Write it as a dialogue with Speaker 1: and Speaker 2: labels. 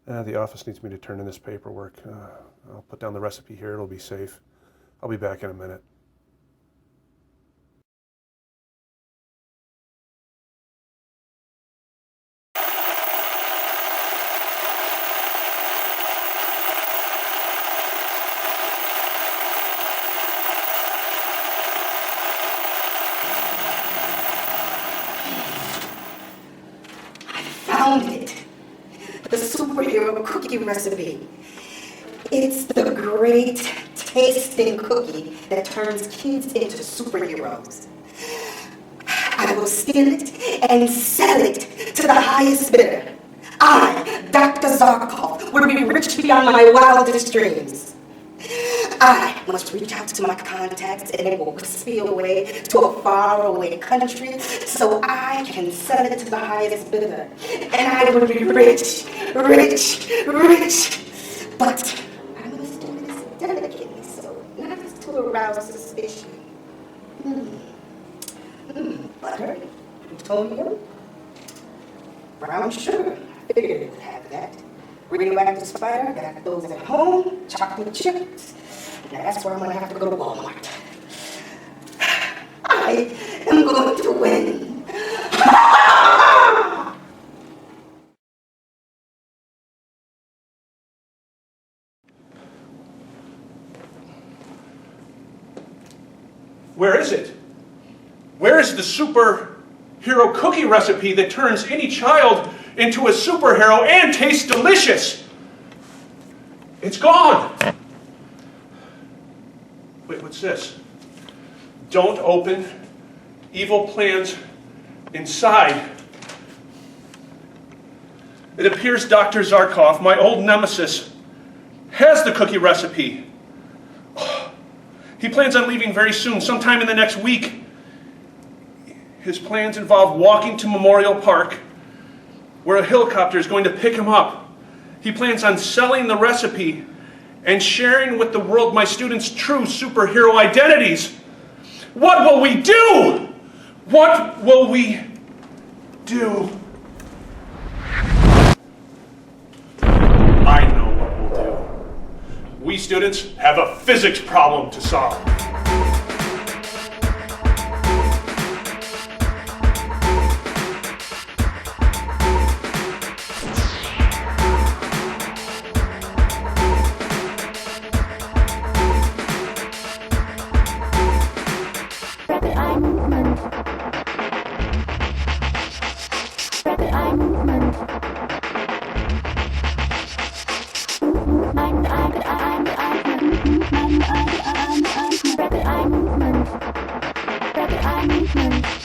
Speaker 1: The office needs me to turn in this paperwork. I'll put down the recipe here. It'll be safe. I'll be back in a minute.
Speaker 2: Found it. The superhero cookie recipe. It's the great tasting cookie that turns kids into superheroes. I will steal it and sell it to the highest bidder. I, Dr. Zarcoff, will be rich beyond my wildest dreams. I must reach out to my contacts and it will whisk me away to a faraway country so I can sell it to the highest bidder. And I will be rich, rich, rich. But I must do this delicately so not to arouse suspicion. Butter, plutonium, brown sugar. I figured it would have that. Radioactive spider, got those at home. Chocolate chips. Now that's where I'm going to have to go to Walmart. I am going to win.
Speaker 1: Where is it? Where is the superhero cookie recipe that turns any child into a superhero and tastes delicious? It's gone. Wait, what's this? Don't open. Evil plans inside. It appears Dr. Zarcoff, my old nemesis, has the cookie recipe. He plans on leaving very soon, sometime in the next week. His plans involve walking to Memorial Park, where a helicopter is going to pick him up. He plans on selling the recipe and sharing with the world my students' true superhero identities. What will we do? What will we do? I know what we'll do. We students have a physics problem to solve.
Speaker 3: Eye movement.